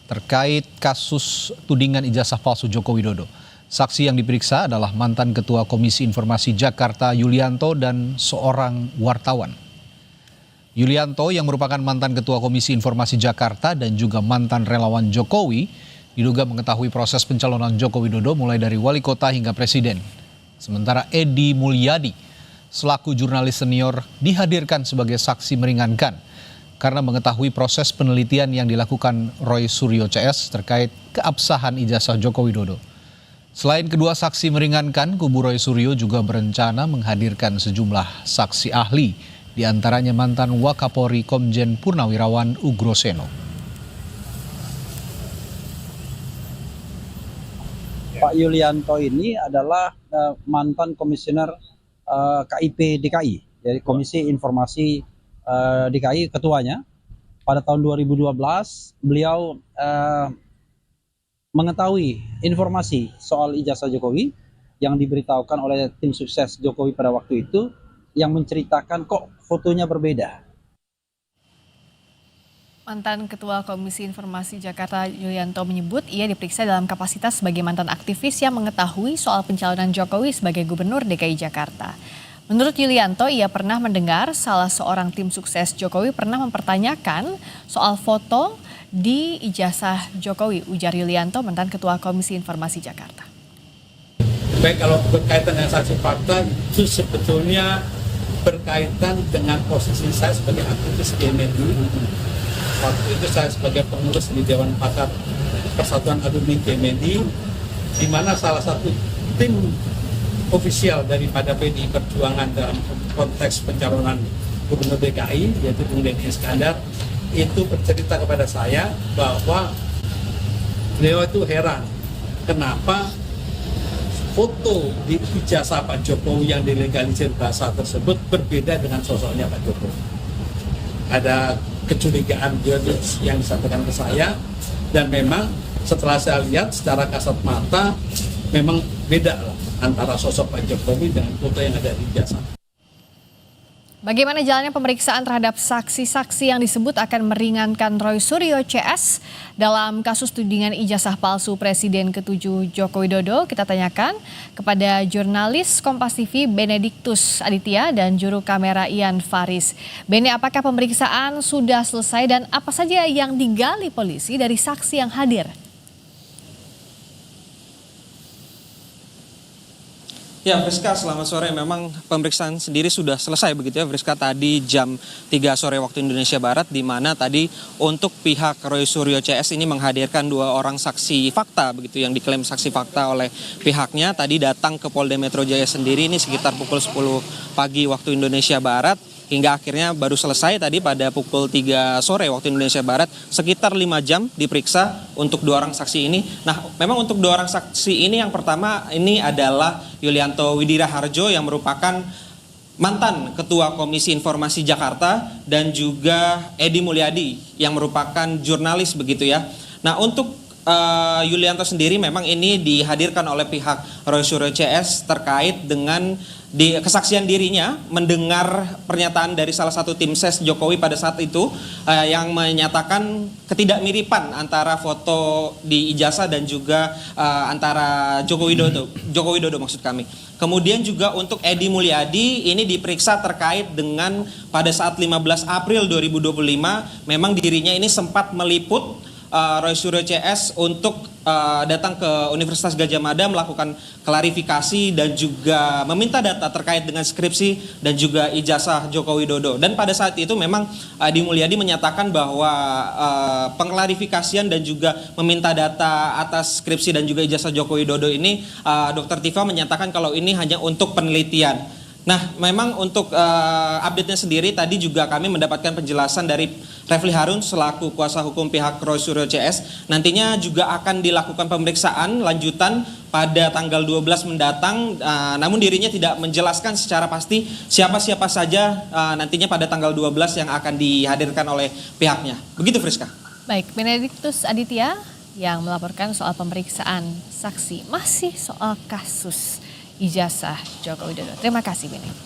terkait kasus tudingan ijazah palsu Joko Widodo. Saksi yang diperiksa adalah mantan Ketua Komisi Informasi Jakarta Yulianto dan seorang wartawan. Yulianto yang merupakan mantan Ketua Komisi Informasi Jakarta dan juga mantan relawan Jokowi diduga mengetahui proses pencalonan Joko Widodo mulai dari wali kota hingga presiden. Sementara Edi Mulyadi selaku jurnalis senior dihadirkan sebagai saksi meringankan karena mengetahui proses penelitian yang dilakukan Roy Suryo CS terkait keabsahan ijazah Joko Widodo. Selain kedua saksi meringankan, kubu Roy Suryo juga berencana menghadirkan sejumlah saksi ahli, di antaranya mantan Wakapolri Komjen Purnawirawan Ugroseno. Pak Yulianto ini adalah mantan komisioner KIP DKI, jadi Komisi Informasi DKI ketuanya. Pada tahun 2012 beliau mengetahui informasi soal ijazah Jokowi yang diberitahukan oleh tim sukses Jokowi pada waktu itu, yang menceritakan kok fotonya berbeda. Mantan Ketua Komisi Informasi Jakarta Yulianto menyebut ia diperiksa dalam kapasitas sebagai mantan aktivis yang mengetahui soal pencalonan Jokowi sebagai Gubernur DKI Jakarta. Menurut Yulianto, ia pernah mendengar salah seorang tim sukses Jokowi pernah mempertanyakan soal foto di ijazah Jokowi, ujar Yulianto, mantan Ketua Komisi Informasi Jakarta. Baik, kalau berkaitan dengan saksi fakta itu sebetulnya berkaitan dengan posisi saya sebagai aktivis Kemedi. Waktu itu saya sebagai pengurus di Dewan Pakar Persatuan Alumni Kemedi, di mana salah satu tim ofisial daripada PDI Perjuangan dalam konteks pencalonan Gubernur DKI, yaitu Bung Denny Iskandar, itu bercerita kepada saya bahwa beliau itu heran kenapa foto di ijazah Pak Jokowi yang dilegalisir bahasa tersebut berbeda dengan sosoknya Pak Jokowi. Ada kecurigaan yang disampaikan ke saya, dan memang setelah saya lihat secara kasat mata memang beda lah antara sosok Pak Jokowi dengan foto yang ada di ijazah. Bagaimana jalannya pemeriksaan terhadap saksi-saksi yang disebut akan meringankan Roy Suryo CS dalam kasus tudingan ijazah palsu Presiden ke-7 Joko Widodo? Kita tanyakan kepada jurnalis Kompas TV Benediktus Aditya dan juru kamera Ian Faris. Bene, apakah pemeriksaan sudah selesai dan apa saja yang digali polisi dari saksi yang hadir? Ya, Friska, selamat sore. Memang pemeriksaan sendiri sudah selesai begitu ya, Friska, tadi jam 3 sore waktu Indonesia Barat, di mana tadi untuk pihak Roy Suryo CS ini menghadirkan 2 orang saksi fakta begitu yang diklaim saksi fakta oleh pihaknya. Tadi datang ke Polda Metro Jaya sendiri ini sekitar pukul 10 pagi waktu Indonesia Barat. Hingga akhirnya baru selesai tadi pada pukul 3 sore waktu Indonesia Barat, sekitar 5 jam diperiksa untuk 2 orang saksi ini. Nah, memang untuk 2 orang saksi ini yang pertama ini adalah Yulianto Widira Harjo yang merupakan mantan Ketua Komisi Informasi Jakarta dan juga Edi Mulyadi yang merupakan jurnalis begitu ya. Nah, untuk Yulianto sendiri memang ini dihadirkan oleh pihak Roy Suryo CS terkait dengan kesaksian dirinya mendengar pernyataan dari salah satu tim ses Jokowi pada saat itu yang menyatakan ketidakmiripan antara foto di ijazah dan juga antara Joko Widodo maksud kami. Kemudian juga untuk Edi Mulyadi ini diperiksa terkait dengan pada saat 15 April 2025 memang dirinya ini sempat meliput Roy Suryo CS untuk datang ke Universitas Gadjah Mada melakukan klarifikasi dan juga meminta data terkait dengan skripsi dan juga ijazah Joko Widodo. Dan pada saat itu memang Edi Mulyadi menyatakan bahwa pengklarifikasian dan juga meminta data atas skripsi dan juga ijazah Joko Widodo ini Dr. Tifa menyatakan kalau ini hanya untuk penelitian. Nah, memang untuk update-nya sendiri tadi juga kami mendapatkan penjelasan dari Refli Harun selaku kuasa hukum pihak Roy Suryo CS. Nantinya juga akan dilakukan pemeriksaan lanjutan pada tanggal 12 mendatang. Namun dirinya tidak menjelaskan secara pasti siapa-siapa saja nantinya pada tanggal 12 yang akan dihadirkan oleh pihaknya. Begitu, Friska. Baik, Benediktus Aditya yang melaporkan soal pemeriksaan saksi masih soal kasus ijazah Joko Widodo. Terima kasih, Bene.